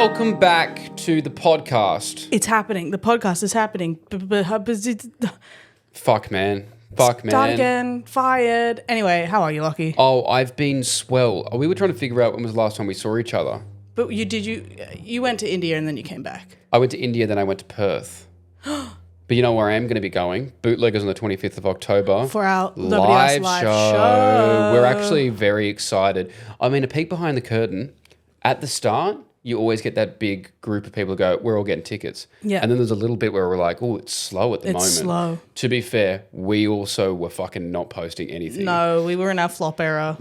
Welcome back to the podcast. It's happening. The podcast is happening. Fuck, man. Fuck, man. Start again. Fired. Anyway, how are you, Lachy? Oh, I've been swell. We were trying to figure out when was the last time we saw each other. But you went to India and then you came back. I went to India, then I went to Perth. But you know where I am going to be going? Bootleggers on the 25th of October. For our live show. We're actually very excited. I mean, a peek behind the curtain. At the start, you always get that big group of people who go, we're all getting tickets. Yeah. And then there's a little bit where we're like, oh, it's slow at the moment. It's slow. To be fair, we also were fucking not posting anything. No, we were in our flop era.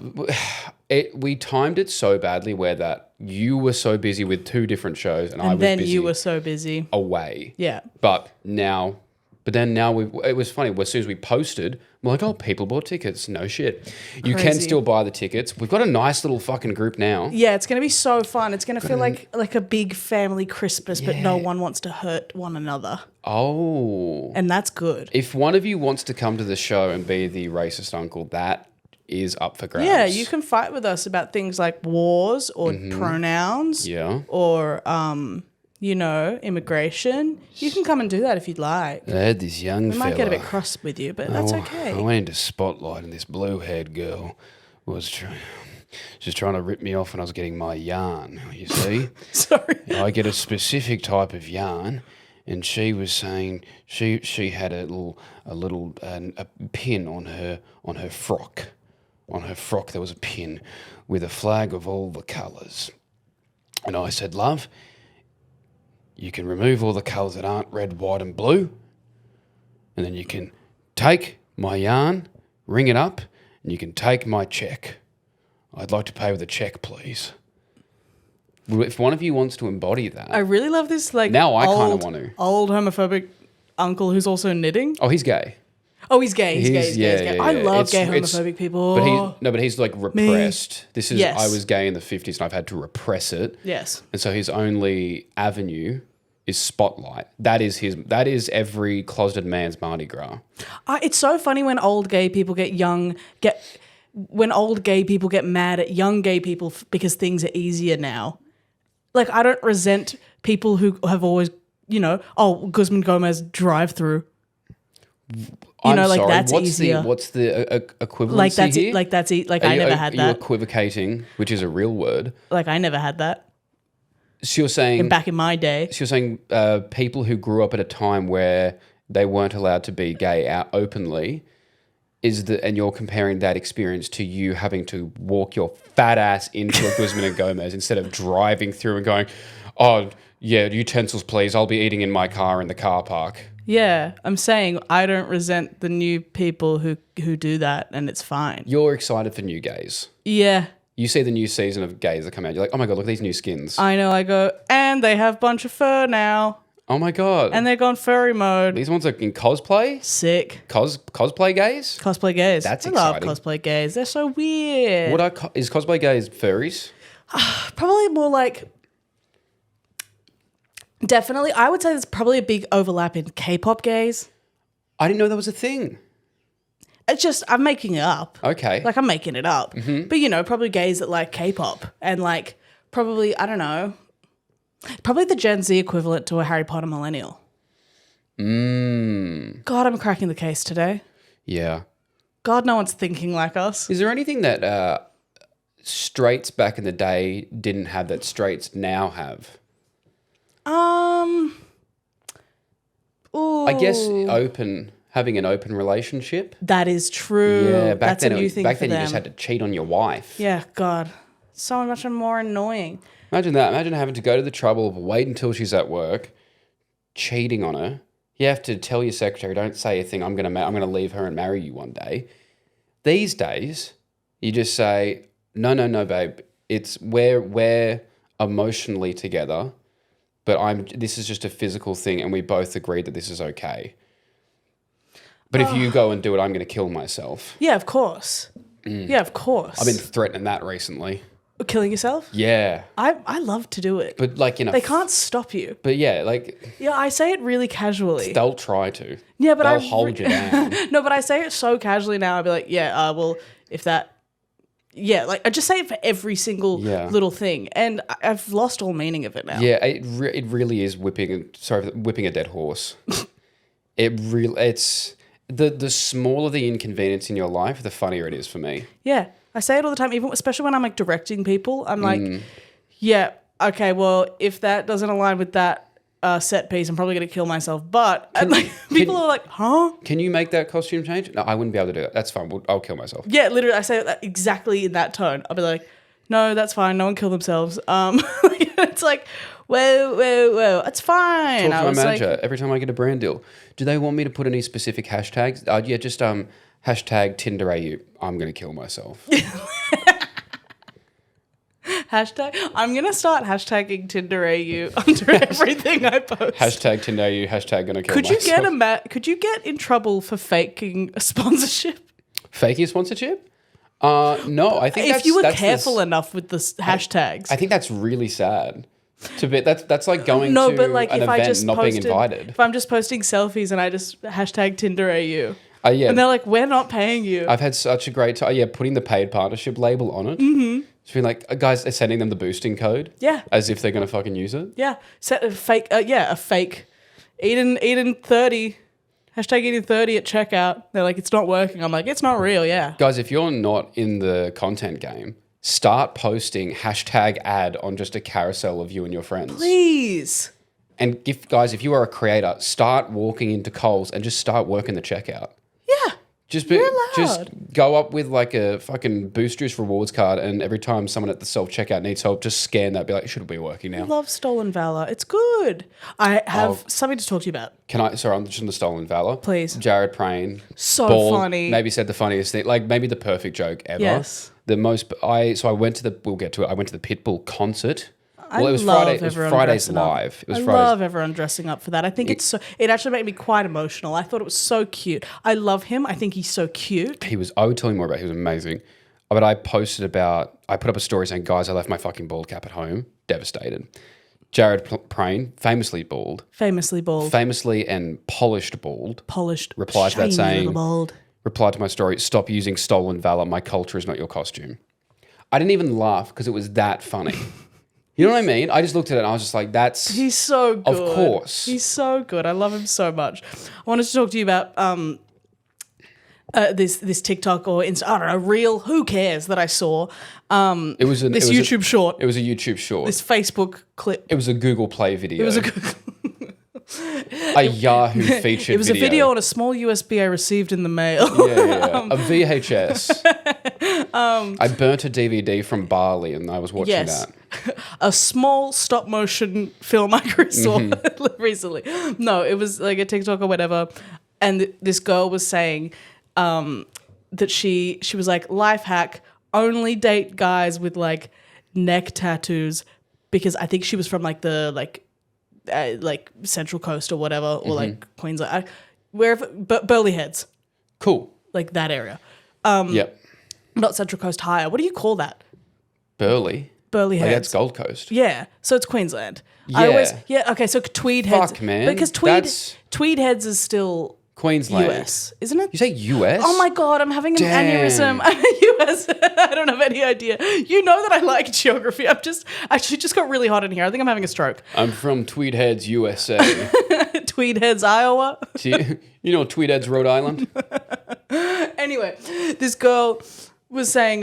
We timed it so badly where that you were so busy with two different shows and I was busy. And then you were so busy. Away. Yeah. But now it was funny. As soon as we posted, we're like, oh, people bought tickets. No shit. You can still buy the tickets. We've got a nice little fucking group now. Yeah, it's going to be so fun. It's going to feel like a big family Christmas, but no one wants to hurt one another. Oh. And that's good. If one of you wants to come to the show and be the racist uncle, that is up for grabs. Yeah, you can fight with us about things like wars or pronouns. Yeah. Or, immigration. You can come and do that if you'd like. I had this young fella. We might get a bit cross with you, but that's okay. I went into Spotlight and this blue-haired girl was just trying to rip me off when I was getting my yarn, you see. Sorry. I get a specific type of yarn, and she was saying she had a pin on her frock. On her frock there was a pin with a flag of all the colours. And I said, love, you can remove all the colours that aren't red, white and blue, and then you can take my yarn, ring it up, and you can take my cheque. I'd like to pay with a cheque, please. If one of you wants to embody that. I really love this now I kind of want to. Old homophobic uncle who's also knitting. Oh, he's gay. Oh, he's gay. He's gay. I love gay homophobic people. But he's like repressed. Me. This is I was gay in the 50s and I've had to repress it. Yes. And so his only avenue is Spotlight. That is every closeted man's Mardi Gras. It's so funny when old gay people get mad at young gay people because things are easier now. Like, I don't resent people who have always, Guzman Gomez drive-through. That's easier. What's the equivalency here? I never had that. You're equivocating, which is a real word. Like, I never had that. So you're saying... back in my day. So you're saying people who grew up at a time where they weren't allowed to be gay out openly, and you're comparing that experience to you having to walk your fat ass into a Guzman and Gomez instead of driving through and going, oh, yeah, utensils, please. I'll be eating in my car in the car park. Yeah, I'm saying I don't resent the new people who do that, and it's fine. You're excited for new gays. Yeah. You see the new season of gays that come out. You're like, oh my God, look at these new skins. I know. I go, and they have a bunch of fur now. Oh my God. And they're gone furry mode. These ones are in cosplay? Sick. Cosplay gays? Cosplay gays. That's exciting. exciting. I love cosplay gays. They're so weird. Is cosplay gays furries? Probably more like... Definitely. I would say there's probably a big overlap in K-pop gays. I didn't know that was a thing. It's just, I'm making it up. Okay. Like, I'm making it up. Mm-hmm. But, probably gays that like K-pop and like probably, I don't know, probably the Gen Z equivalent to a Harry Potter millennial. God, I'm cracking the case today. Yeah. God, no one's thinking like us. Is there anything that straights back in the day didn't have that straights now have? Ooh. I guess having an open relationship. That is true. Yeah, That's a new thing back for then them. you just had to cheat on your wife. Yeah, God. So much more annoying. Imagine that. Imagine having to go to the trouble of wait until she's at work, cheating on her. You have to tell your secretary, don't say a thing, I'm gonna leave her and marry you one day. These days, you just say, no, babe. We're emotionally together. But this is just a physical thing and we both agree that this is okay. But if you go and do it, I'm going to kill myself. Yeah, of course. Yeah, of course. I've been threatening that recently. Killing yourself? Yeah. I love to do it. But they can't stop you. But yeah, like... Yeah, I say it really casually. They'll try to. Yeah, but they'll hold you down. No, but I say it so casually now. I'll be like, well, if that yeah, like I just say it for every single little thing, and I've lost all meaning of it now. Yeah, it really is whipping a dead horse. It's the smaller the inconvenience in your life, the funnier it is for me. Yeah, I say it all the time, even especially when I'm like directing people. I'm like, yeah, okay, well, if that doesn't align with that set piece, I'm probably going to kill myself. But people are like, huh? Can you make that costume change? No, I wouldn't be able to do that. That's fine. I'll kill myself. Yeah, literally, I say that exactly in that tone. I'll be like, no, that's fine. No one kill themselves. It's like, whoa, it's fine. Talk to my manager every time I get a brand deal. Do they want me to put any specific hashtags? Yeah, just hashtag Tinder AU. I'm going to kill myself. Hashtag, I'm going to start hashtagging Tinder AU under everything I post. Hashtag Tinder AU, hashtag going to kill myself. Could you get in trouble for faking a sponsorship? Faking a sponsorship? No, I think if you were careful enough with the hashtags. I think that's really sad. That's like going to but like an if event I just not posted, being invited. If I'm just posting selfies and I just hashtag Tinder AU. Yeah. And they're like, we're not paying you. I've had such a great time. Yeah, putting the paid partnership label on it. Mm-hmm. It's been like, guys, they're sending them the boosting code. Yeah. As if they're going to fucking use it. Yeah. Set a fake, a fake. Eden 30. Hashtag Eden 30 at checkout. They're like, it's not working. I'm like, it's not real, yeah. Guys, if you're not in the content game, start posting hashtag ad on just a carousel of you and your friends. Please. And if you are a creator, start walking into Coles and just start working the checkout. Yeah. Just go up with like a fucking Boost Juice rewards card, and every time someone at the self-checkout needs help, just scan that. Be like, should it be working now? I love Stolen Valor. It's good. I have something to talk to you about. Sorry, I'm just on the Stolen Valor. Please. Jarryd Prain. So bald, funny. Maybe said the funniest thing, like maybe the perfect joke ever. Yes. I went to the, we'll get to it, I went to the Pitbull concert. Well, it was Friday's live. I love everyone dressing up for that. I think it actually made me quite emotional. I thought it was so cute. I love him. I think he's so cute. I would tell you more about it. He was amazing. But I put up a story saying, guys, I left my fucking bald cap at home. Devastated. Jarryd Prain, famously bald. Famously and polished bald. Replied to that saying, replied to my story, stop using Stolen Valor. My culture is not your costume. I didn't even laugh because it was that funny. You know what I mean? I just looked at it and I was just like, he's so good. Of course. He's so good. I love him so much. I wanted to talk to you about this TikTok or I don't know, reel, who cares, that I saw. It was a YouTube short. It was a YouTube short. This Facebook clip. It was a Google Play video. It was a Yahoo featured video. It was a video on a small USB I received in the mail. Yeah. A VHS. I burnt a DVD from Bali and I was watching that. A small stop motion film I saw recently. No, it was like a TikTok or whatever. And this girl was saying that she was like, life hack, only date guys with like neck tattoos, because I think she was from like the like Central Coast or whatever, or like Queensland, wherever, but Burleigh Heads. Cool. Like that area. Yep. Not Central Coast higher. What do you call that? Burleigh Heads. That's Gold Coast. Yeah. So it's Queensland. Yeah. Okay. So Tweed Heads. Fuck, man. Because Tweed Heads is still Queensland. US, isn't it? You say US? Oh my God, I'm having an aneurysm. US. I don't have any idea. You know that I like geography. Actually just got really hot in here. I think I'm having a stroke. I'm from Tweed Heads, USA. Tweed Heads, Iowa. You know Tweed Heads, Rhode Island? Anyway, this girl was saying,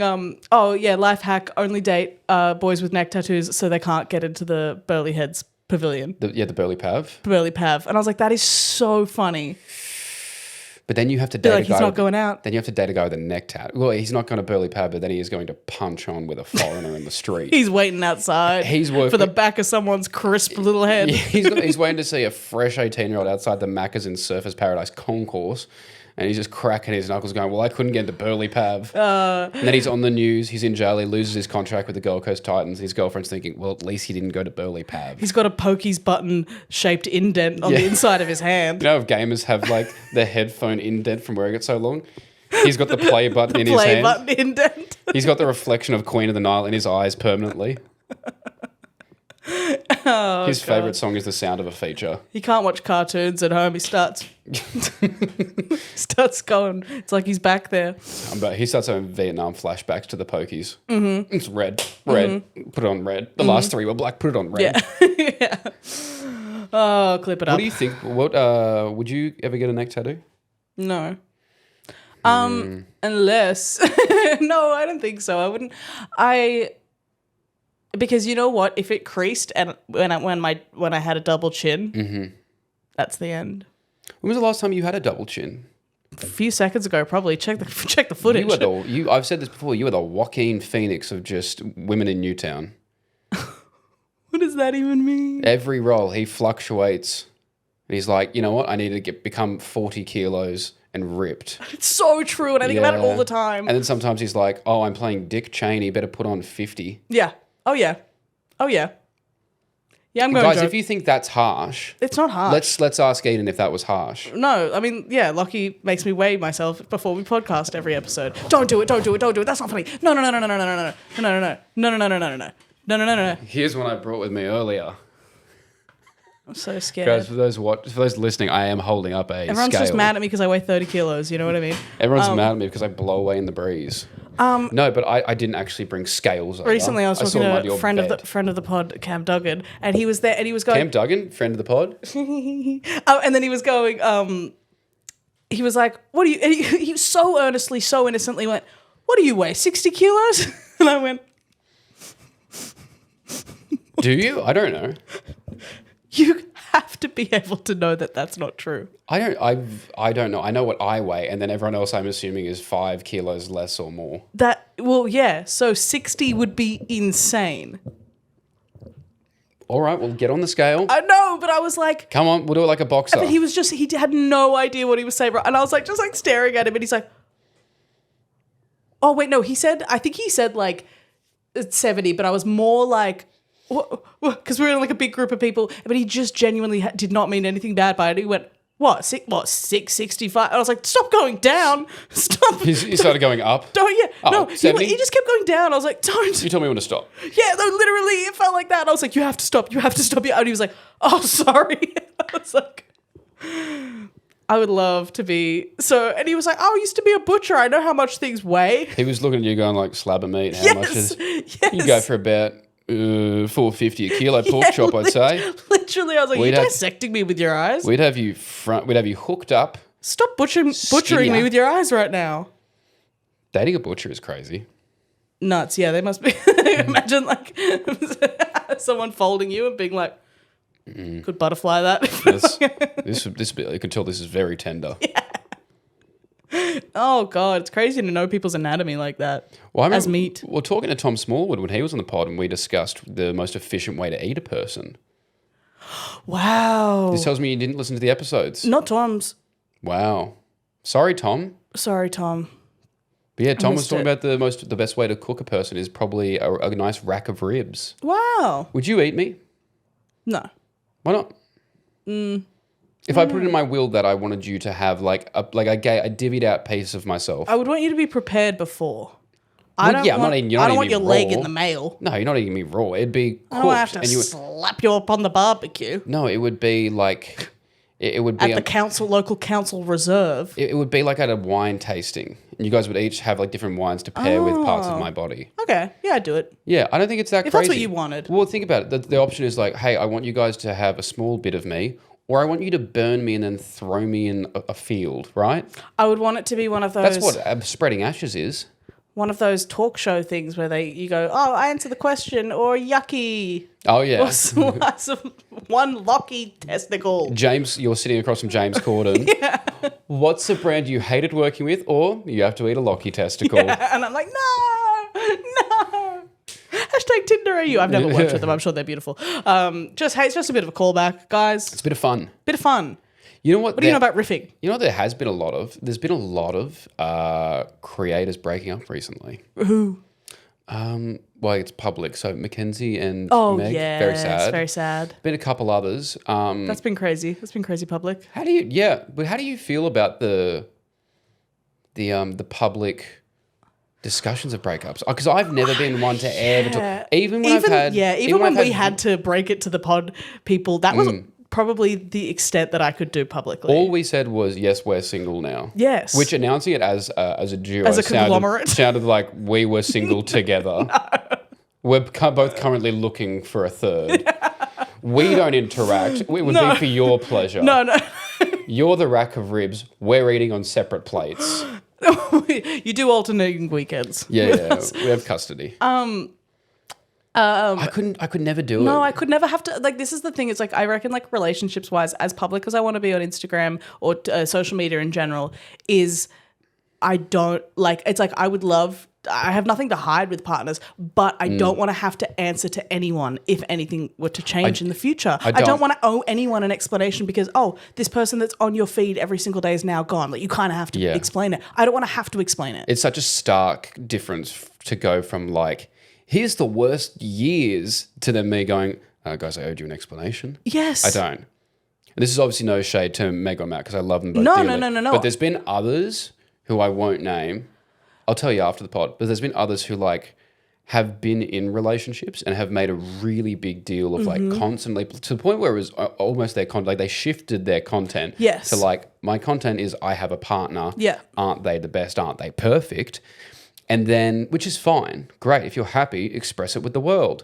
life hack, only date boys with neck tattoos so they can't get into the Burleigh Heads pavilion. The Burleigh Pav? Burleigh Pav. And I was like, that is so funny. But then you have to date a guy. He's not going out. Then you have to date a guy with a neck tat. Well, he's not going to Burleigh Pav, but then he is going to punch on with a foreigner in the street. He's waiting outside for the back of someone's crisp little head. Yeah, he's waiting to see a fresh 18-year-old outside the Macca's in Surfers Paradise concourse. And he's just cracking his knuckles going, well, I couldn't get into Burleigh Pav. And then he's on the news. He's in jail. He loses his contract with the Gold Coast Titans. His girlfriend's thinking, well, at least he didn't go to Burleigh Pav. He's got a pokies button-shaped indent on the inside of his hand. You know if gamers have, like, the headphone indent from wearing it so long? He's got the play button in his hand. Play button indent. He's got the reflection of Queen of the Nile in his eyes permanently. His favourite song is The Sound of a Feature. He can't watch cartoons at home. He starts going. It's like he's back there. But he starts having Vietnam flashbacks to the pokies. Mm-hmm. It's red. Put it on red. The last three were black. Put it on red. Yeah. Yeah. Oh, clip it up. What do you think? What would you ever get a neck tattoo? No. Unless no, I don't think so. I wouldn't. Because you know what? If it creased and when I had a double chin, that's the end. When was the last time you had a double chin? A few seconds ago, probably. Check the footage. I've said this before. You are the Joaquin Phoenix of just women in Newtown. What does that even mean? Every role he fluctuates, and he's like, you know what? I need to become 40 kilos and ripped. It's so true, and I think about it all the time. And then sometimes he's like, oh, I'm playing Dick Cheney. Better put on 50. Yeah. Oh yeah. Oh yeah. Yeah, I'm going. Guys, if you think that's harsh, it's not harsh. Let's ask Edan if that was harsh. No, I mean, yeah, Lachy makes me weigh myself before we podcast every episode. Don't do it. That's not funny. No. Here's one I brought with me earlier. I'm so scared. Guys, for those listening, I am holding up a Everyone's scale. just mad at me because I weigh 30 kilos. You know what I mean? Everyone's mad at me because I blow away in the breeze. No, but I didn't actually bring scales over. Recently, I was talking to a friend of the pod, Cam Duggan, and he was there, and he was going. Cam Duggan, friend of the pod. And then he was going. He was like, "What do you?" And he so earnestly, so innocently went, "What do you weigh? 60 kilos?" And I went, "Do you? I don't know." You have to be able to know that that's not true. I don't know. I know what I weigh, and then everyone else I'm assuming is 5 kilos less or more. Yeah. So 60 would be insane. All right, well, get on the scale. I know, but I was like, come on, we'll do it like a boxer. But he had no idea what he was saying, and I was like, just like staring at him, and he's like, oh wait, no, I think he said like 70, but I was more like, because we were in like a big group of people, but he just genuinely did not mean anything bad by it. He went, what, 665? I was like, stop going down. Stop. He started going up? Don't, yeah. Oh, no, 70? he just kept going down. I was like, don't. You told me when to stop. Yeah, no, literally, it felt like that. I was like, you have to stop. You have to stop. And he was like, oh, sorry. I was like, I would love to be. So, and he was like, oh, I used to be a butcher. I know how much things weigh. He was looking at you going like, slab of meat. How much is yes. You go for about $4.50 a kilo pork chop, I'd say. Literally, I was like, you're dissecting me with your eyes. We'd have you hooked up. Stop butchering me with your eyes right now. Dating a butcher is crazy. Nuts, yeah, they must be. Imagine like someone folding you and being like, could butterfly that. This bit, you can tell this is very tender. Yeah. Oh God, it's crazy to know people's anatomy like that. Well, as meat. Well, talking to Tom Smallwood when he was on the pod and we discussed the most efficient way to eat a person. Wow. This tells me you didn't listen to the episodes. Not Tom's. Wow. Sorry, Tom. Sorry, Tom. But yeah, Tom was talking about the best way to cook a person is probably a nice rack of ribs. Wow. Would you eat me? No. Why not? If I put it in my will that I wanted you to have like a divvied out piece of myself. I would want you to be prepared before. I don't want your leg in the mail. No, you're not eating me raw. It'd be cooked. I don't have to slap you up on the barbecue. No, it would be like... It would be at the local council reserve. It would be like at a wine tasting. And you guys would each have like different wines to pair with parts of my body. Okay. Yeah, I'd do it. Yeah, I don't think it's that crazy. If that's what you wanted. Well, think about it. The option is like, hey, I want you guys to have a small bit of me, or I want you to burn me and then throw me in a field, right? I would want it to be one of those... That's what spreading ashes is. One of those talk show things where you go, oh, answer the question, or yucky. Oh, yeah. Or one Lachy testicle. James, you're sitting across from James Corden. Yeah. What's the brand you hated working with? Or you have to eat a Lachy testicle. Yeah, and I'm like, no. Hashtag Tinder AU. I've never worked with them. I'm sure they're beautiful. It's just a bit of a callback, guys. It's a bit of fun. You know what? What do you know about riffing? You know what there's been a lot of creators breaking up recently. Who? Well, it's public. So Mackenzie and Meg, yeah, very sad. It's very sad. Been a couple others. That's been crazy. That's been crazy public. How do you feel about the public discussions of breakups, because I've never been one to ever talk. Even when we had to break it to the pod people, that was probably the extent that I could do publicly. All we said was, yes, we're single now. Yes. Which announcing it as a duo As a conglomerate. sounded like we were single together. No. We're both currently looking for a third. We don't interact. It would be for your pleasure. No. You're the rack of ribs. We're eating on separate plates. You do alternating weekends. Yeah. We have custody. I could never do it. No, I could never have to. Like, this is the thing. It's like, I reckon, like, relationships wise, as public as I want to be on Instagram or social media in general, is I don't like. It's like, I have nothing to hide with partners, but I don't want to have to answer to anyone if anything were to change in the future. I don't want to owe anyone an explanation because, this person that's on your feed every single day is now gone. Like, you kind of have to explain it. I don't want to have to explain it. It's such a stark difference to go from like, here's the worst years to then me going, guys, I owed you an explanation. Yes. I don't. And this is obviously no shade to Meg or Matt because I love them both dearly. No. But there's been others who I won't name. I'll tell you after the pod. But there's been others who like have been in relationships and have made a really big deal of like constantly to the point where it was almost their content. Like they shifted their content to like, my content is I have a partner. Yeah. Aren't they the best? Aren't they perfect? And then, which is fine, great. If you're happy, express it with the world.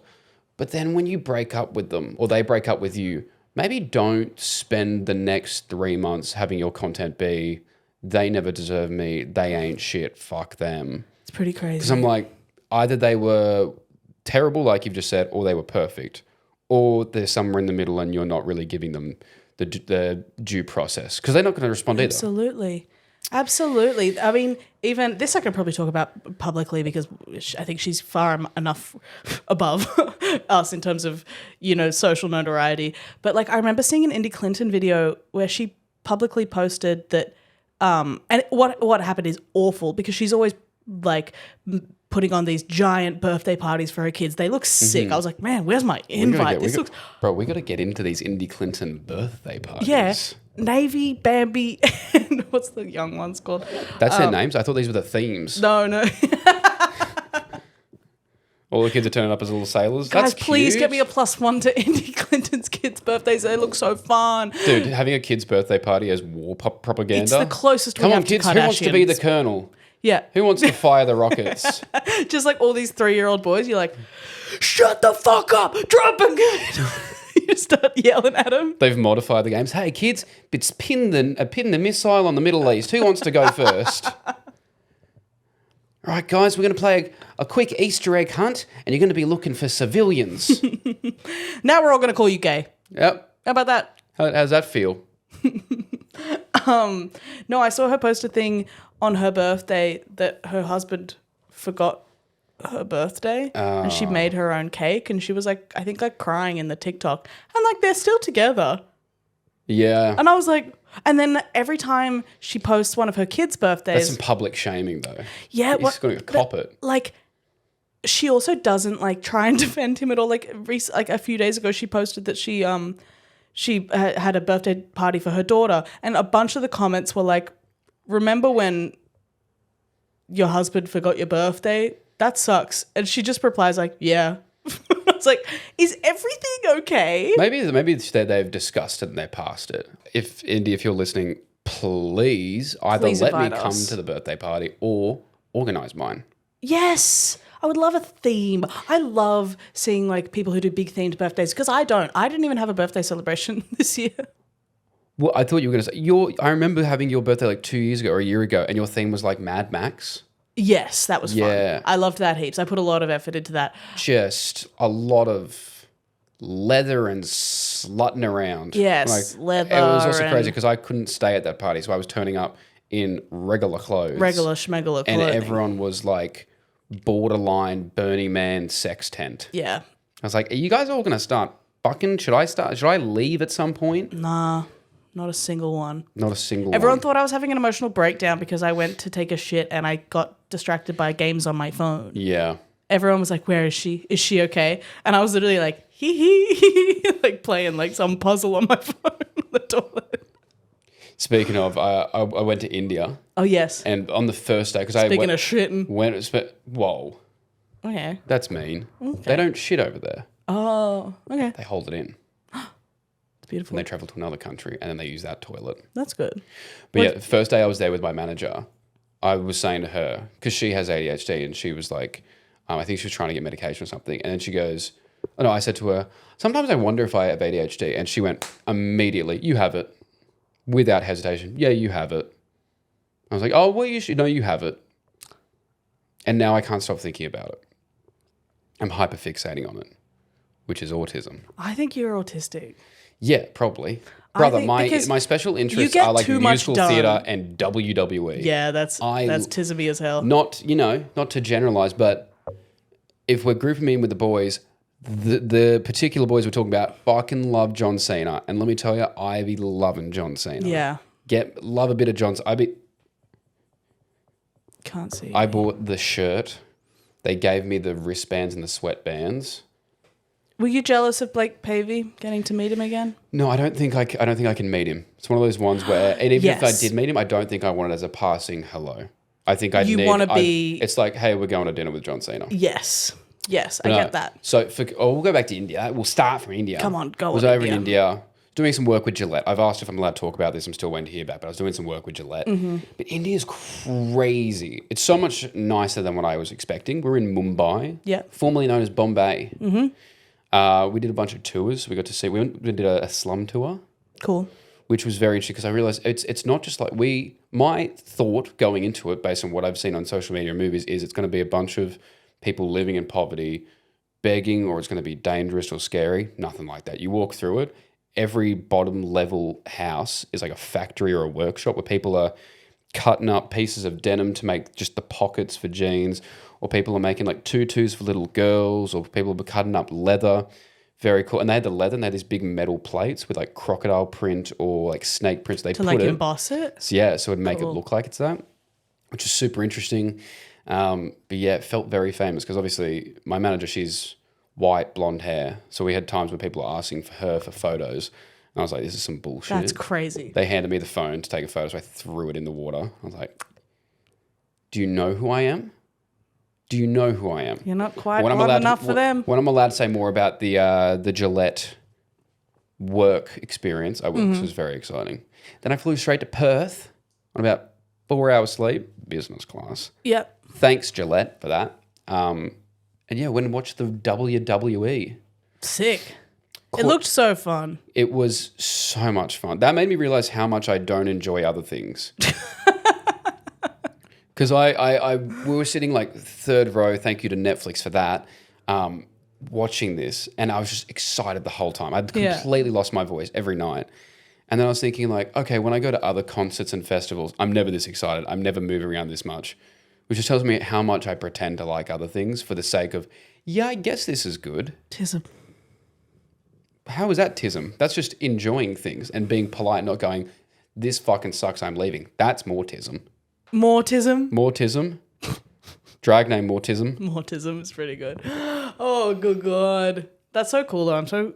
But then when you break up with them or they break up with you, maybe don't spend the next 3 months having your content be, they never deserve me, they ain't shit, fuck them. It's pretty crazy. Because I'm like, either they were terrible, like you've just said, or they were perfect. Or they're somewhere in the middle and you're not really giving them the due process. Because they're not going to respond either. Absolutely. I mean, even this I can probably talk about publicly because I think she's far enough above us in terms of, social notoriety. But like, I remember seeing an Indy Clinton video where she publicly posted that, and what happened is awful because she's always like putting on these giant birthday parties for her kids. They look sick. I was like, man, where's my invite? Bro, we got to get into these Indy Clinton birthday parties. Yeah. Navy, Bambi, and what's the young one's called? That's their names? I thought these were the themes. No. All the kids are turning up as little sailors. Guys, That's please cute. get me a +1 to Indy Clinton's kids' birthdays. They look so fun. Dude, having a kid's birthday party as war propaganda. It's the closest Come we on, have kids, to Kardashians. who wants to be the colonel? Yeah. Who wants to fire the rockets? Just like all these 3-year-old boys, you're like, shut the fuck up, drop a gun. You just start yelling at them. They've modified the games. Hey, kids, it's pin the missile on the Middle East. Who wants to go first? All right, guys, we're going to play a quick Easter egg hunt, and you're going to be looking for civilians. Now we're all going to call you gay. Yep. How about that? How's that feel? No, I saw her post a thing on her birthday that her husband forgot her birthday and she made her own cake and she was like, I think like crying in the TikTok. And like, they're still together. Yeah. And I was like, and then every time she posts one of her kids' birthdays. That's some public shaming though. Yeah. He's going to cop it. Like, she also doesn't like try and defend him at all. Like a few days ago, she posted that she had a birthday party for her daughter and a bunch of the comments were like, remember when your husband forgot your birthday? That sucks. And she just replies like, yeah. I was like, is everything okay? Maybe they've discussed it and they're past it. If Indy, if you're listening, please either let me come to the birthday party or organise mine. Yes. I would love a theme. I love seeing like people who do big themed birthdays because I didn't even have a birthday celebration this year. Well, I thought you were going to say, I remember having your birthday like 2 years ago or a year ago and your theme was like Mad Max. Yes, that was fun. I loved that heaps. I put a lot of effort into that. Just a lot of leather and slutting around. Yes, leather. It was also crazy because I couldn't stay at that party, so I was turning up in regular clothes. Regular schmegular clothing. And everyone was like borderline Burning Man sex tent. Yeah. I was like, are you guys all going to start fucking? Should I leave at some point? Nah. Not a single one. Not a single one. Everyone thought I was having an emotional breakdown because I went to take a shit and I got distracted by games on my phone. Yeah. Everyone was like, where is she? Is she okay? And I was literally like, hee hee, like playing like some puzzle on my phone on the toilet. Speaking of, I went to India, Oh, yes. and on the first day, because I Speaking went, of shitting. whoa, Okay. that's mean. They don't shit over there. Oh, okay. They hold it in, It's beautiful. and they travel to another country, and then they use that toilet. That's good. But yeah, the first day I was there with my manager, I was saying to her, because she has ADHD, and she was like, I think she was trying to get medication or something. And then she goes, oh no, I said to her, sometimes I wonder if I have ADHD. And she went immediately, you have it. Without hesitation. Yeah, you have it. I was like, oh, well, you should know you have it. And now I can't stop thinking about it. I'm hyperfixating on it, which is autism. I think you're autistic. Yeah, probably. Brother, because my special interests get are like too much musical done. theater and WWE. Yeah, that's tismy as hell. Not to generalize, but if we're grouping me in with the boys, the particular boys we're talking about fucking love John Cena. And let me tell you, I be loving John Cena. Yeah. Love a bit of John Cena. Can't see. I bought the shirt. They gave me the wristbands and the sweatbands. Were you jealous of Blake Pavey getting to meet him again? No, I don't think I can meet him. It's one of those ones where, and even if I did meet him, I don't think I want it as a passing hello. I think it's like, hey, we're going to dinner with John Cena. Yes. Yes, I get that. So we'll go back to India. We'll start from India. Come on, go on. I was over in India doing some work with Gillette. I've asked if I'm allowed to talk about this. I'm still waiting to hear back, but I was doing some work with Gillette. Mm-hmm. But India is crazy. It's so much nicer than what I was expecting. We're in Mumbai, formerly known as Bombay. Mm-hmm. We did a bunch of tours. We got to see. We did a slum tour. Cool. Which was very interesting because I realized it's not just like my thought going into it based on what I've seen on social media and movies is it's going to be a bunch of people living in poverty, begging, or it's going to be dangerous or scary. Nothing like that. You walk through it, every bottom level house is like a factory or a workshop where people are cutting up pieces of denim to make just the pockets for jeans, or people are making like tutus for little girls, or people are cutting up leather. Very cool. And they had the leather and they had these big metal plates with like crocodile print or like snake prints. They put it, emboss it? So yeah, so it'd make it look like it's that, which is super interesting. But yeah, it felt very famous because obviously my manager, she's white, blonde hair. So we had times when people were asking for her for photos. And I was like, this is some bullshit. That's crazy. They handed me the phone to take a photo, so I threw it in the water. I was like, do you know who I am? Do you know who I am? You're not quite blonde enough for them. When I'm allowed to say more about the Gillette work experience, I will, which was very exciting. Then I flew straight to Perth on about 4 hours sleep, business class. Yep. Thanks, Gillette, for that. And yeah, went and watched the WWE. Sick. It looked so fun. It was so much fun. That made me realize how much I don't enjoy other things. Because we were sitting like third row, thank you to Netflix for that, watching this. And I was just excited the whole time. I'd completely lost my voice every night. And then I was thinking like, okay, when I go to other concerts and festivals, I'm never this excited. I'm never moving around this much. Which just tells me how much I pretend to like other things for the sake of, yeah, I guess this is good. Tism. How is that tism? That's just enjoying things and being polite, not going, this fucking sucks, I'm leaving. That's mortism. Mortism? Mortism. Drag name Mortism. Mortism is pretty good. Oh, good God. That's so cool, though. I'm so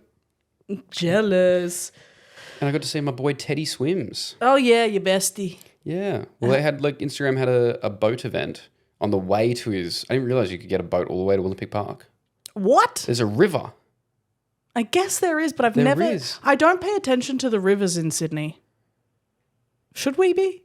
jealous. And I got to see my boy Teddy swims. Oh, yeah, your bestie. Yeah. Well, they had, like, Instagram had a boat event on the way to his... I didn't realize you could get a boat all the way to Olympic Park. What? There's a river. I guess there is, but There is. I don't pay attention to the rivers in Sydney. Should we be?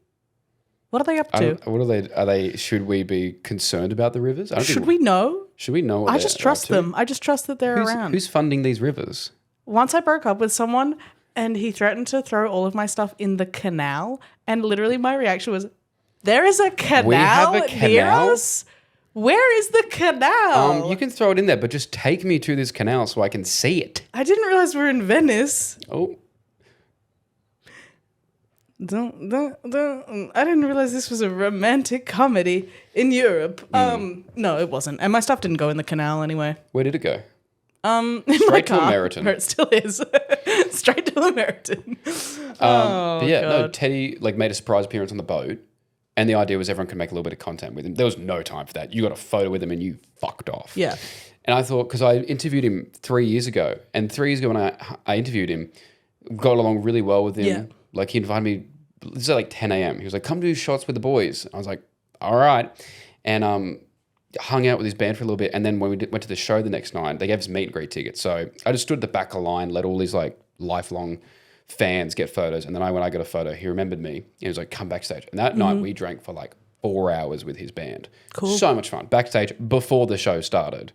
What are they up to? What are they? Should we be concerned about the rivers? Should we know? Should we know? I just trust them. I just trust that they're around. Who's funding these rivers? Once I broke up with someone and he threatened to throw all of my stuff in the canal, and literally my reaction was, "There is a canal, We have a canal? near us? Where is the canal?" You can throw it in there, but just take me to this canal so I can see it. I didn't realize we're in Venice. Oh. Don't. I didn't realize this was a romantic comedy in Europe. No, it wasn't. And my stuff didn't go in the canal anyway. Where did it go? In my Straight to car, Meriton. where it still is. Straight to the Meriton. But yeah, no, God. Teddy like made a surprise appearance on the boat, and the idea was everyone could make a little bit of content with him. There was no time for that. You got a photo with him and you fucked off. Yeah. And I thought, because I interviewed him 3 years ago, and 3 years ago when I interviewed him, got along really well with him. Yeah. Like he invited me this is at like 10 a.m. He was like, come do shots with the boys. I was like, all right. And hung out with his band for a little bit. And then when we went to the show the next night, they gave us meet and greet tickets. So I just stood at the back of the line, let all these like lifelong fans get photos. And then when I got a photo, he remembered me. He was like, come backstage. And that night we drank for like 4 hours with his band. Cool. So much fun. Backstage before the show started.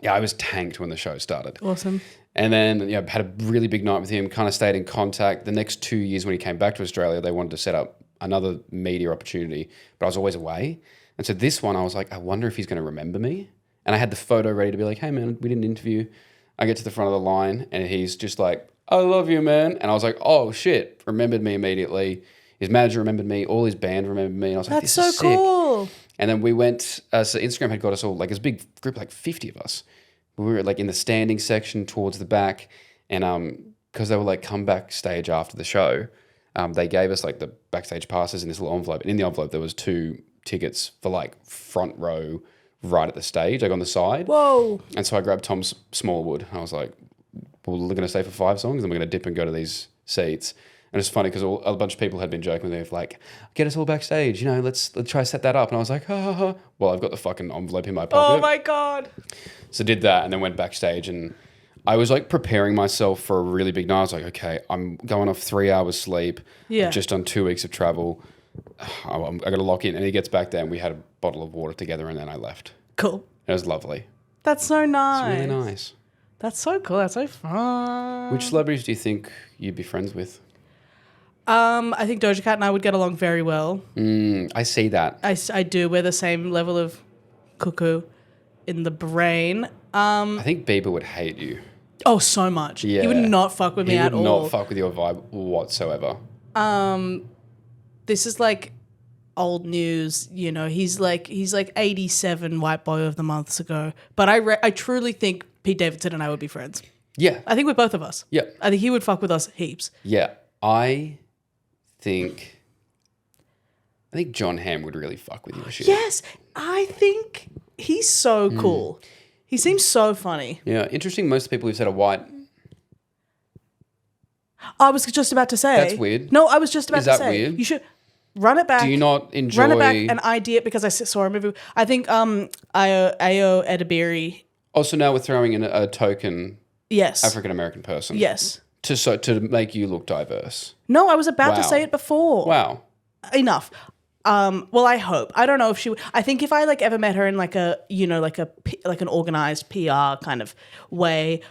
Yeah, I was tanked when the show started. Awesome. And then had a really big night with him, kind of stayed in contact. The next 2 years when he came back to Australia, they wanted to set up another media opportunity, but I was always away. And so this one, I was like, I wonder if he's going to remember me. And I had the photo ready to be like, hey, man, we did an interview. I get to the front of the line and he's just like, I love you, man. And I was like, oh, shit, remembered me immediately. His manager remembered me. All his band remembered me. And I was like, That's this is so cool. sick. And then we went, so Instagram had got us all, like this big group, like 50 of us. We were like in the standing section towards the back. And because they were like, come backstage after the show, they gave us like the backstage passes in this little envelope. And in the envelope, there was 2 tickets for like front row right at the stage, like on the side. Whoa. And so I grabbed Tom Smallwood. I was like, well, we're going to stay for 5 songs and we're going to dip and go to these seats. And it's funny because a bunch of people had been joking with me of like, get us all backstage, let's try to set that up. And I was like, ha, ha, ha. Well, I've got the fucking envelope in my pocket. Oh my God. So did that and then went backstage and I was like preparing myself for a really big night. I was like, okay, I'm going off 3 hours sleep. Yeah. I've just done 2 weeks of travel. I got to lock in. And he gets back there and we had a bottle of water together and then I left. Cool. It was lovely. That's so nice. It's really nice. That's so cool. That's so fun. Which celebrities do you think you'd be friends with? I think Doja Cat and I would get along very well. I see that. I do. We're the same level of cuckoo in the brain. I think Bieber would hate you. Oh, so much. Yeah. He would not fuck with me at all. He would not fuck with your vibe whatsoever. This is like old news, he's like 87 white boy of the months ago. But I truly think Pete Davidson and I would be friends. Yeah. I think with both of us. Yeah. I think he would fuck with us heaps. Yeah. I think John Hamm would really fuck with you. Yes. I think he's so cool. He seems so funny. Yeah. Interesting. Most people who've said a white. I was just about to say. That's weird. No, I was just about to say. Is that weird? You should run it back. Do you not enjoy... Run it back and ID it because I saw a movie. I think Ayo Edebiri. Also, now we're throwing in a token Yes. African-American person. Yes. To make you look diverse. No, I was about to Wow. say it before. Wow. Enough. Well, I hope. I don't know if she would. I think if I like ever met her in like a, like an organized PR kind of way,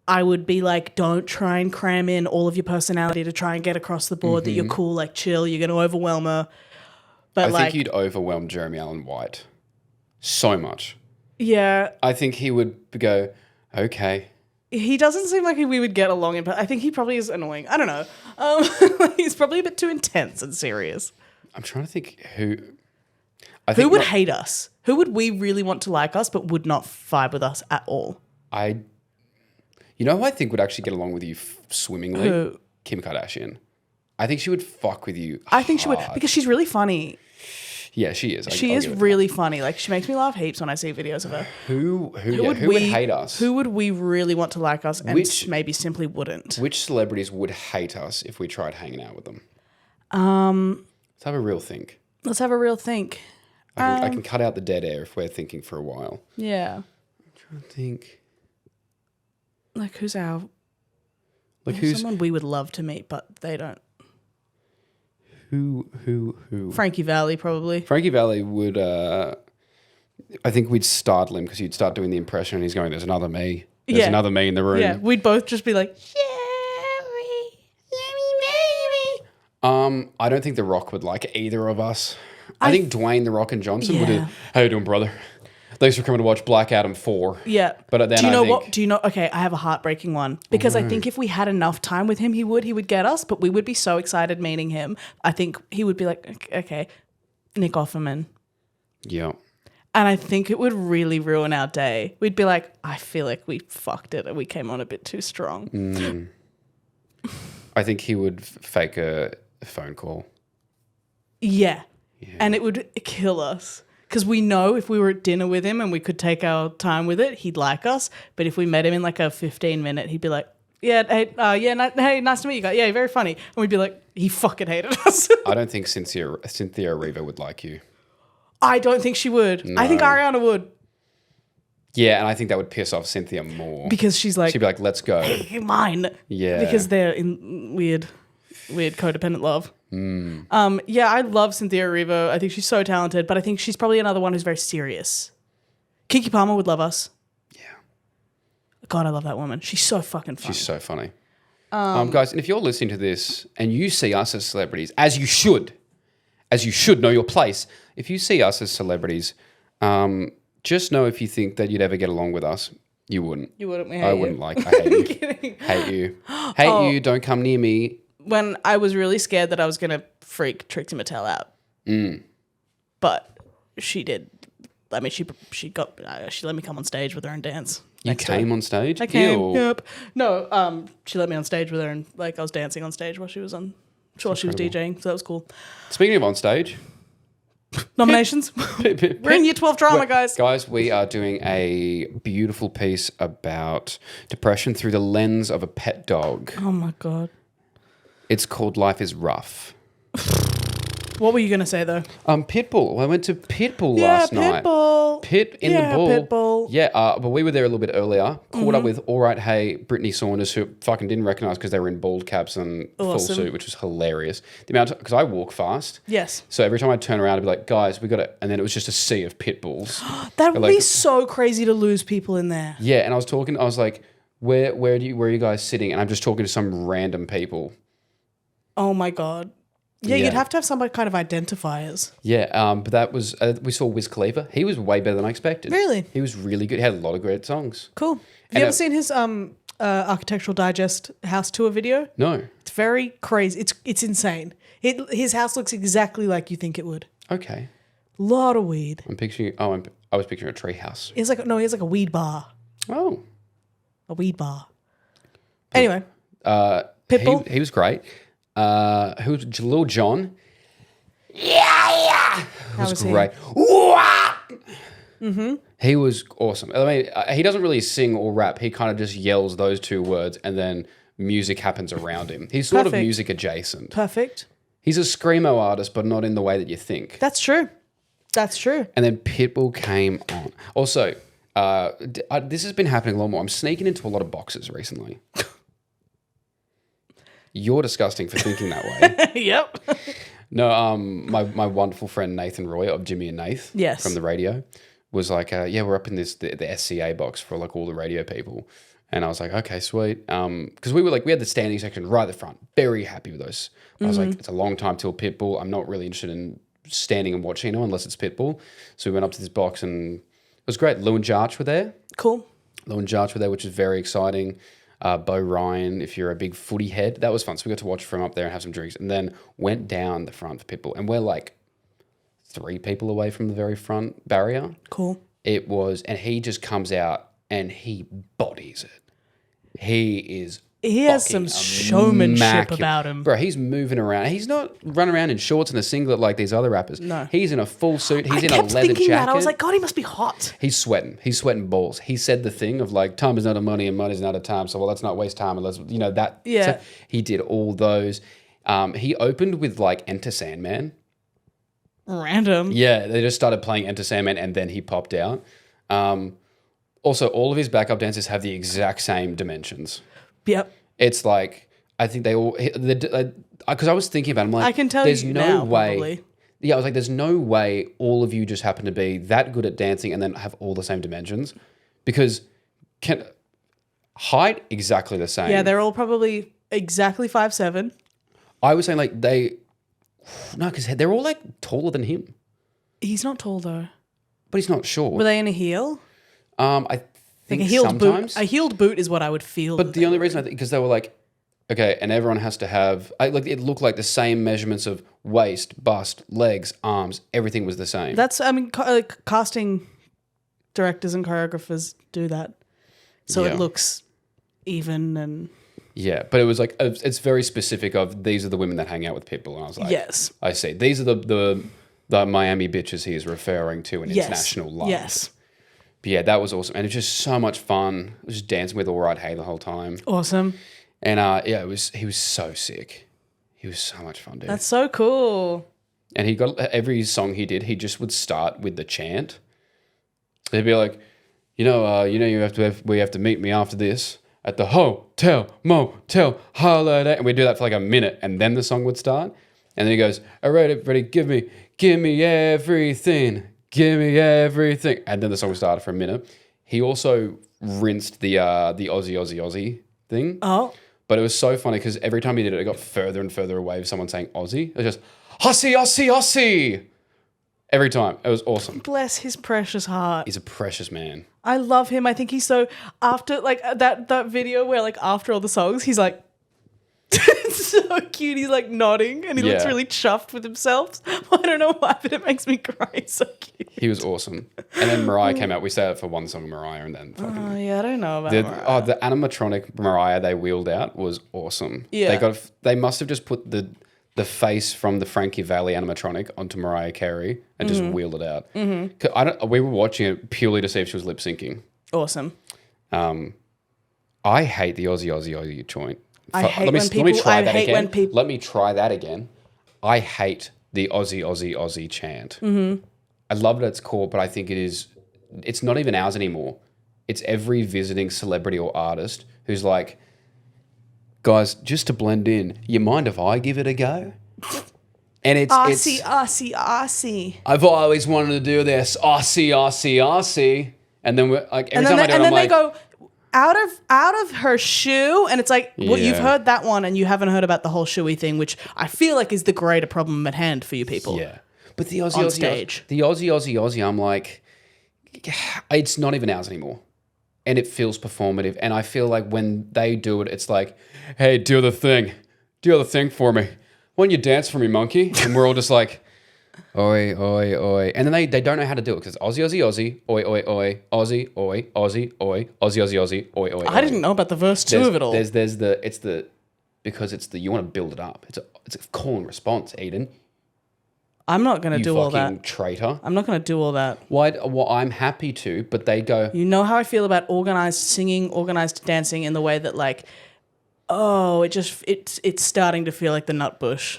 I would be like, don't try and cram in all of your personality to try and get across the board that you're cool, like chill, you're going to overwhelm her. But I think you'd overwhelm Jeremy Allen White so much. Yeah. I think he would go, okay. He doesn't seem like we would get along, but I think he probably is annoying. I don't know. He's probably a bit too intense and serious. I'm trying to think who... Who would hate us? Who would we really want to like us but would not vibe with us at all? You know who I think would actually get along with you swimmingly? Who? Kim Kardashian. I think she would fuck with you I think she would hard. because she's really funny. Yeah, she is. She is really funny. Like she makes me laugh heaps when I see videos of her. Who would hate us? Who would we really want to like us and maybe simply wouldn't? Which celebrities would hate us if we tried hanging out with them? Let's have a real think. Let's have a real think. I can cut out the dead air if we're thinking for a while. Yeah. I'm trying to think. Like who's Who's someone we would love to meet, but they don't. Who? Frankie Valli, probably. Frankie Valli would, I think we'd startle him because he'd start doing the impression and he's going, there's another me. There's another me in the room. Yeah, we'd both just be like, I don't think The Rock would like either of us. I think Dwayne The Rock and Johnson would do, how you doing, brother? Thanks for coming to watch Black Adam 4. Yeah. But then do you know what? Do you know? Okay, I have a heartbreaking one. Because I think if we had enough time with him, he would get us, but we would be so excited meeting him. I think he would be like, okay, Nick Offerman. Yeah. And I think it would really ruin our day. We'd be like, I feel like we fucked it and we came on a bit too strong. I think he would fake a phone call. Yeah. And it would kill us. Because we know if we were at dinner with him and we could take our time with it, he'd like us. But if we met him in like a 15-minute, he'd be like, Yeah, hey, hey, nice to meet you guys. Yeah, very funny. And we'd be like, he fucking hated us. I don't think Cynthia Erivo would like you. I don't think she would. No. I think Ariana would. Yeah, and I think that would piss off Cynthia more. Because she's like, she'd be like, let's go. Mine. Yeah. Because they're in weird codependent love. Yeah, I love Cynthia Erivo. I think she's so talented, but I think she's probably another one who's very serious. Kiki Palmer would love us. Yeah. God, I love that woman. She's so fucking funny. She's so funny. Guys, and if you're listening to this and you see us as celebrities, as you should know your place, if you see us as celebrities, just know if you think that you'd ever get along with us, you wouldn't. You wouldn't. I wouldn't like. I hate you. Kidding. Hate you. Hate you. Don't come near me. When I was really scared that I was going to freak Trixie Mattel out. But she did. I mean, she let me come on stage with her and dance. You came on stage? I came. Ew. Yep. No, she let me on stage with her and I was dancing on stage while she was DJing. So that was cool. Speaking of on stage. Nominations. We're in Year 12 drama, guys. Guys, we are doing a beautiful piece about depression through the lens of a pet dog. Oh my God. It's called Life is Rough. What were you going to say, though? Pitbull. I went to Pitbull last night. Pitbull. Pitbull. Pitbull. Yeah, but we were there a little bit earlier. Caught up with All Right Hey, Brittany Saunders, who fucking didn't recognise because they were in bald caps and full suit, which was hilarious. The amount because I walk fast. Yes. So every time I turn around, I'd be like, guys, we got it. And then it was just a sea of Pitbulls. That would be so crazy to lose people in there. Yeah, and I was like, where are you guys sitting? And I'm just talking to some random people. Oh my God. Yeah, you'd have to have some kind of identifiers. Yeah, but that was, we saw Wiz Khalifa. He was way better than I expected. Really? He was really good. He had a lot of great songs. Cool. Have you ever seen his Architectural Digest house tour video? No. It's very crazy. It's insane. His house looks exactly like you think it would. Okay. Lot of weed. I was picturing a tree house. He has like a weed bar. Oh. A weed bar. Anyway. Pitbull. He was great. Who was Lil Jon? Yeah. It was great. He was awesome. I mean, he doesn't really sing or rap. He kind of just yells those two words and then music happens around him. He's sort of music adjacent. Perfect. He's a screamo artist, but not in the way that you think. That's true. And then Pitbull came on. Also, this has been happening a lot more. I'm sneaking into a lot of boxes recently. You're disgusting for thinking that way. Yep. No, my wonderful friend Nathan Roy of Jimmy and Nath from the radio was like, yeah, we're up in the SCA box for like all the radio people. And I was like, okay, sweet. Because we had the standing section right at the front. Very happy with those. I was like, it's a long time till Pitbull. I'm not really interested in standing and watching unless it's Pitbull. So we went up to this box and it was great. Lou and Jarch were there. Cool. Lou and Jarch were there, which is very exciting. Bo Ryan, if you're a big footy head. That was fun. So we got to watch from up there and have some drinks and then went down the front for Pitbull. And we're like 3 people away from the very front barrier. Cool. It was, and he just comes out and he bodies it. He has some showmanship about him. Bro, he's moving around. He's not running around in shorts and a singlet like these other rappers. No. He's in a full suit. He's in a leather jacket. That. I was like, God, he must be hot. He's sweating. He's sweating balls. He said the thing of like, time is not a money and money is not a time. So, well, let's not waste time. And let's, that. Yeah. So he did all those. He opened with like Enter Sandman. Random. Yeah, they just started playing Enter Sandman and then he popped out. Also, all of his backup dancers have the exact same dimensions. Yep. It's like, I think they all, because I was thinking about it, I'm like, I can tell there's you no now, way. Probably. Yeah, I was like, there's no way all of you just happen to be that good at dancing and then have all the same dimensions. Because height, exactly the same. Yeah, they're all probably exactly 5'7". I was saying like because they're all like taller than him. He's not tall though. But he's not short. Were they in a heel? I think like a heeled sometimes. boot. A heeled boot is what I would feel. But the only reason I think, because they were like, okay, and everyone has to have, it looked like the same measurements of waist, bust, legs, arms, everything was the same. Casting directors and choreographers do that. So it looks even and... Yeah, but it was like, it's very specific of, these are the women that hang out with Pitbull. And I was like, yes. I see. These are the Miami bitches he is referring to in international love. Yes. But yeah, that was awesome. And it was just so much fun. I was just dancing with All Right Hey the whole time. Awesome. And yeah, he was so sick. He was so much fun, dude. That's so cool. And he got every song he did, he just would start with the chant. He'd be like, we have to meet me after this at the hotel, motel, holiday. And we'd do that for like a minute and then the song would start. And then he goes, all right, everybody, give me everything. Give me everything. And then the song started for a minute. He also rinsed the Aussie Aussie Aussie thing. Oh. But it was so funny because every time he did it, it got further and further away of someone saying Aussie. It was just, Aussie Aussie Aussie. Every time. It was awesome. Bless his precious heart. He's a precious man. I love him. I think he's so, after like that video where like after all the songs, he's like, it's so cute. He's like nodding and he looks really chuffed with himself. I don't know why, but it makes me cry. It's so cute. He was awesome. And then Mariah came out. We stayed out for one song of Mariah and then fucking... Oh, yeah, I don't know about Mariah. The animatronic Mariah they wheeled out was awesome. Yeah. They must have just put the face from the Frankie Valli animatronic onto Mariah Carey and just wheeled it out. Mm-hmm. We were watching it purely to see if she was lip syncing. Awesome. I hate the Aussie Aussie Aussie joint. Let me try that again. I hate the Aussie Aussie Aussie chant. Mm-hmm. I love it at its core, but I think it's not even ours anymore. It's every visiting celebrity or artist who's like, guys, just to blend in, you mind if I give it a go? And it's Aussie Aussie. I've always wanted to do this Aussie Aussie Aussie, and then we're like every time I do it, I'm like, they go out of her shoe, and it's like, well, you've heard that one, and you haven't heard about the whole shoey thing, which I feel like is the greater problem at hand for you people. Yeah, but the Aussie Aussie, I'm like, it's not even ours anymore, and it feels performative, and I feel like when they do it, it's like, hey, do the thing for me. Why don't you dance for me, monkey? And we're all just like, oi, oi, oi. And then they don't know how to do it because Aussie, Aussie, Aussie, oi, oi, oi, Aussie, oi, Aussie, oi, Aussie, Aussie, Aussie, oi, oi, oi. I didn't know about the verse two of it all. You want to build it up. It's a call and response, Eden. I'm not going to do all that. You fucking traitor. I'm not going to do all that. Why? Well, I'm happy to, but they go... You know how I feel about organized singing, organized dancing in the way that like, it's starting to feel like the nut bush.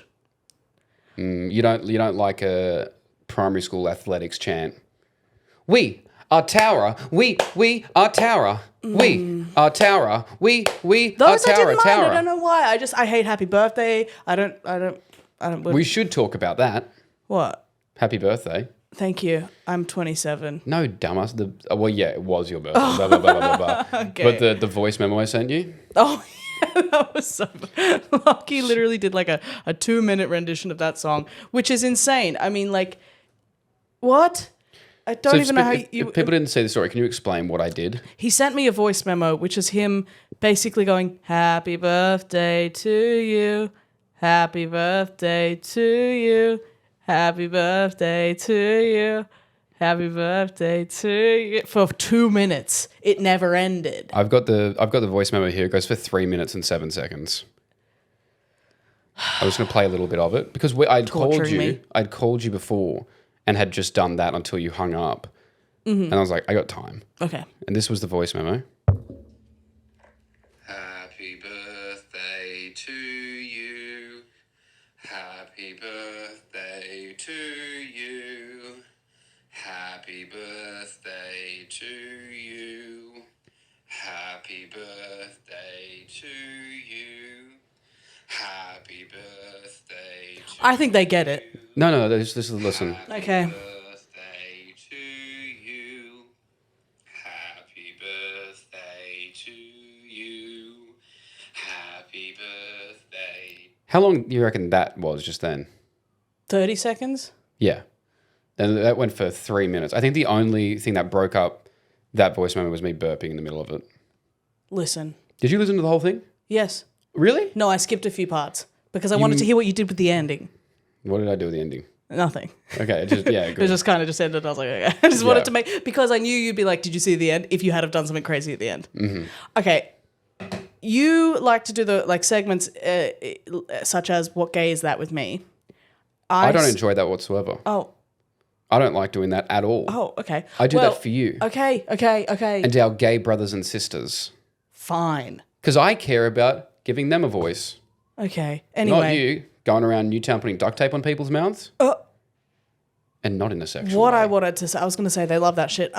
You don't like a primary school athletics chant. We are Tara. We are Tara. We are Tara. We Those are I didn't Tara. mind. Tara. I don't know why. I hate Happy Birthday. I don't. We should talk about that. What? Happy birthday. Thank you. I'm 27. No, dumbass. It was your birthday. Blah, blah, blah, blah, blah. Okay. But the voice memo I sent you. Oh, yeah, that was so... Lachy literally did like a 2-minute rendition of that song, which is insane. I mean, like, what? I don't even know how you... If people didn't see the story, can you explain what I did? He sent me a voice memo, which is him basically going, happy birthday to you, happy birthday to you, happy birthday to you, happy birthday to you, for 2 minutes. It never ended. I've got the voice memo here. It goes for 3 minutes and 7 seconds. I was going to play a little bit of it because I'd called you before and had just done that until you hung up. Mm-hmm. And I was like, I got time. Okay. And this was the voice memo. Happy birthday to you. Happy birthday to you. Happy birthday to you. Happy birthday to you. Happy birthday to I think they get it. No, this is listen. Okay. birthday to you. Happy birthday to you. Happy birthday. How long do you reckon that was just then? 30 seconds? Yeah. And that went for 3 minutes. I think the only thing that broke up that voice memo was me burping in the middle of it. Listen. Did you listen to the whole thing? Yes. Really? No, I skipped a few parts because I wanted to hear what you did with the ending. What did I do with the ending? Nothing. Okay, good. It just kind of just ended. I was like, okay. I just wanted to make, because I knew you'd be like, did you see the end? If you had have done something crazy at the end. Mm-hmm. Okay. You like to do the like segments such as what gay is that with me? I don't enjoy that whatsoever. Oh. I don't like doing that at all. Oh, okay. I do that for you. Okay. And our gay brothers and sisters. Fine. Because I care about giving them a voice. Okay. Anyway. Not you going around Newtown putting duct tape on people's mouths. And not in a sexual What way. I wanted to say, I was going to say they love that shit.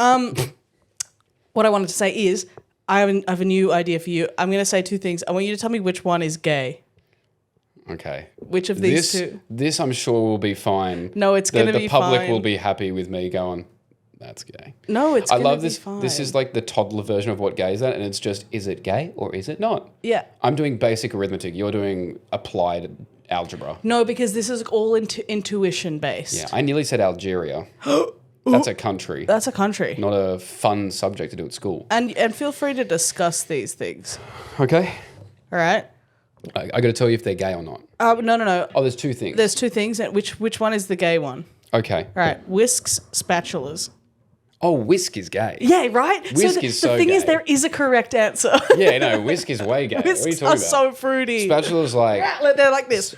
What I wanted to say is, I have a new idea for you. I'm going to say two things. I want you to tell me which one is gay. Okay. Which of these two? This I'm sure will be fine. No, it's going to be fine. The public will be happy with me going, that's gay. No, it's going to be fine. This is like the toddler version of what gay is at, and it's just, is it gay or is it not? Yeah. I'm doing basic arithmetic. You're doing applied algebra. No, because this is all intuition based. Yeah, I nearly said Algeria. That's a country. That's a country. Not a fun subject to do at school. And feel free to discuss these things. Okay. All right? I got to tell you if they're gay or not. No. Oh, there's two things. There's two things. And which one is the gay one? Okay. All right. Whisks, spatulas. Oh, whisk is gay. Yeah, right? Whisk is so the thing is, gay. there is a correct answer. Yeah, no, whisk is way gay. What are you Whisks talking are about? so fruity. Spatula's like... They're like this.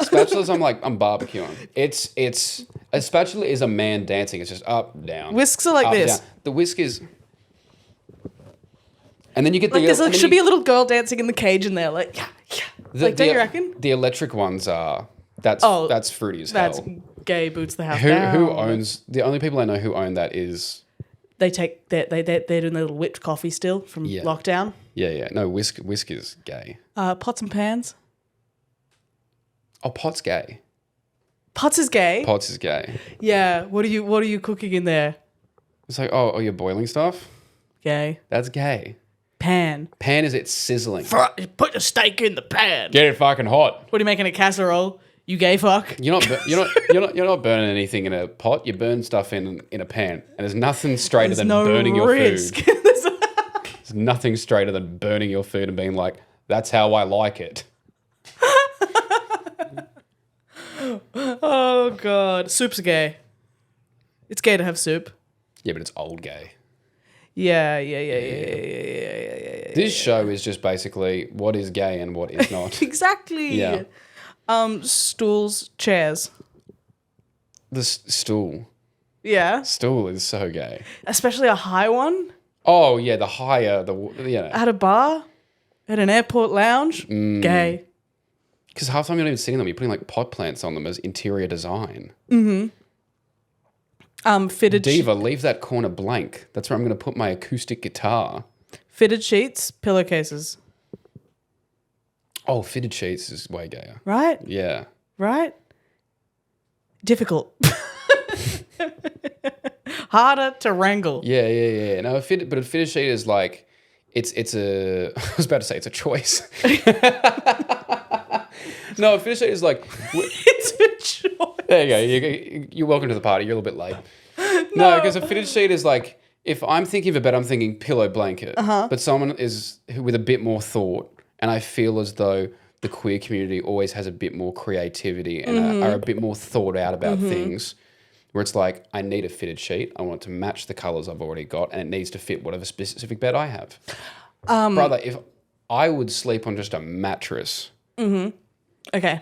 Spatula's I'm barbecuing. It's a spatula is a man dancing. It's just up, down. Whisks are like up, this. Down. The whisk is... And then you get Like the... should be a little girl dancing in the cage in there. Like, yeah. Don't you reckon? The electric ones are... That's fruity as That's hell. gay boots the house down. Who owns... The only people I know who own that is... They're doing their little whipped coffee still from lockdown. Yeah. No, whisk is gay. Pots and pans. Oh, pot's gay. Pots is gay. Pots is gay. Yeah. What are you cooking in there? It's like, oh, you're boiling stuff? Gay. That's gay. Pan. Pan is it's sizzling. Put your steak in the pan. Get it fucking hot. What are you making, a casserole? You gay fuck. You're not burning anything in a pot. You burn stuff in a pan, and there's nothing straighter than burning your food. There's nothing straighter than burning your food and being like, "That's how I like it." Oh god, soup's gay. It's gay to have soup. Yeah, but it's old gay. Yeah. This show is just basically what is gay and what is not. Exactly. Yeah. Stools, chairs. The stool. Yeah. Stool is so gay. Especially a high one. Oh yeah, the higher At a bar, at an airport lounge, gay. Because half the time you're not even sitting on them. You're putting like pot plants on them as interior design. Fitted Diva, leave that corner blank. That's where I'm going to put my acoustic guitar. fitted sheets, pillowcases. Oh, fitted sheets is way gayer. Right? Yeah. Right? Difficult. Harder to wrangle. Yeah. No, a fitted sheet is like it's a I was about to say it's a choice. No, a fitted sheet is like It's a choice. there you go. You're welcome to the party. You're a little bit late. No, because a fitted sheet is like if I'm thinking of a bed, I'm thinking pillow blanket. But someone is with a bit more thought, and I feel as though the queer community always has a bit more creativity and are a bit more thought out about things. Where it's like, I need a fitted sheet. I want it to match the colours I've already got, and it needs to fit whatever specific bed I have. Brother, if I would sleep on just a mattress. Okay.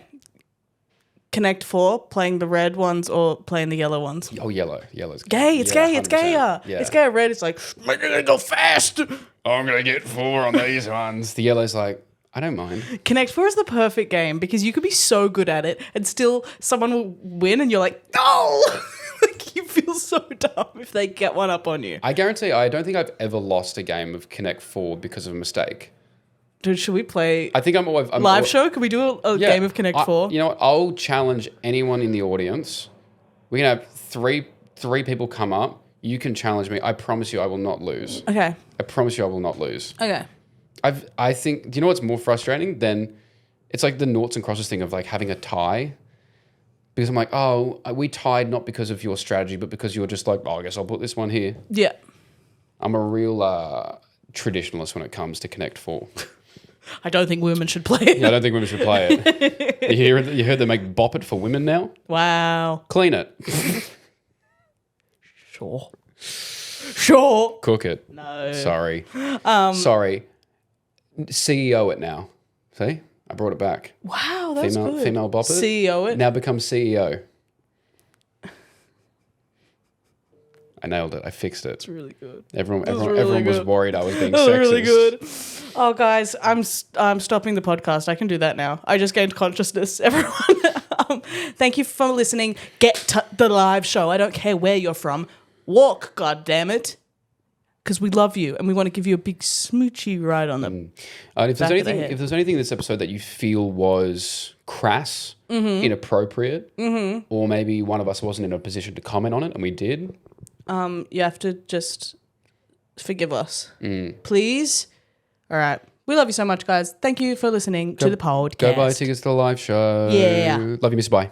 Connect 4, playing the red ones or playing the yellow ones? Oh, yellow. Yellow's Gay, it's gay, it's 100%. gayer. Yeah. It's gayer. Red, it's like, making it go fast. I'm going to get 4 on these ones. The yellow's like, I don't mind. Connect 4 is the perfect game because you could be so good at it and still someone will win and you're like, no! Like you feel so dumb if they get one up on you. I guarantee I don't think I've ever lost a game of Connect 4 because of a mistake. Dude, should we play I think I'm live show? Could we do a game of Connect 4? You know what? I'll challenge anyone in the audience. We can have three people come up. You can challenge me. I promise you I will not lose. Okay. I promise you I will not lose. Okay. I think, do you know what's more frustrating than, it's like the noughts and crosses thing of like having a tie. Because I'm like, oh, we tied not because of your strategy, but because you're just like, oh, I guess I'll put this one here. Yeah. I'm a real traditionalist when it comes to Connect 4. I don't think women should play it. Yeah, I don't think women should play it. You heard they make Bop It for women now? Wow. Clean it. Sure. Cook it. No. Sorry. Sorry. CEO it now. See? I brought it back. Wow, that's good. Female Bop It. CEO it. Now becomes CEO. I nailed it. I fixed it. It's really good. Everyone was worried I was being That was sexist. really good. Oh, guys, I'm stopping the podcast. I can do that now. I just gained consciousness. Everyone, thank you for listening. Get to the live show. I don't care where you're from. Walk, goddammit. Because we love you and we want to give you a big smoochy ride on them. And if there's anything in this episode that you feel was crass, inappropriate, or maybe one of us wasn't in a position to comment on it and we did, you have to just forgive us. Please. All right. We love you so much, guys. Thank you for listening to the podcast. Go buy tickets to the live show. Yeah. Love you, miss. Bye.